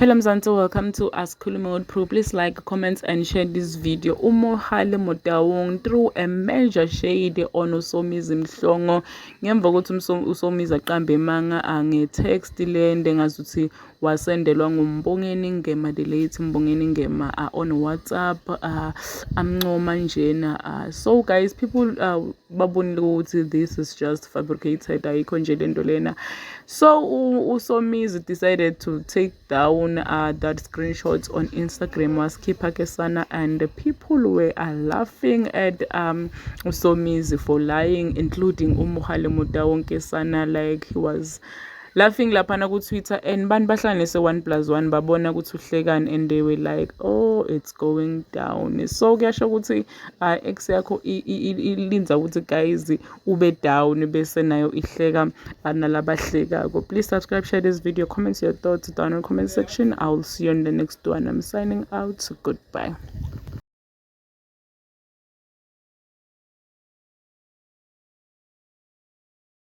Hello Mzansi, welcome to Asikhulume Pro. Please like, comment and share this video. Mohale Motaung threw a major shade on Somizi Mhlongo ngemva kokuthi uSomizi aqambe manga nge-text lende ngazuthi wasendelwa nguMbongeni Ngema, the late Mbongeni Ngema on WhatsApp amncoma njena. So guys, people babonile ukuthi this is just fabricated, ayikho nje lento lena. So uSomizi decided to take down that screenshot on Instagram was Khipha Kesana, and the people were laughing at Somizi for lying, including Mohale Motaung Kesana, like he was laughing laphana ku Twitter, and bantu bahlanganise 1+1 babona ukuthi uhlekani, and they were like, oh, it's going down. So kuyasho ukuthi ex yakho ilinza ukuthi guys ube down bese nayo ihleka nalabahlekako. Please subscribe, share this video, comment your thoughts down in the comment section. I'll see you in the next one. I'm signing out. Goodbye.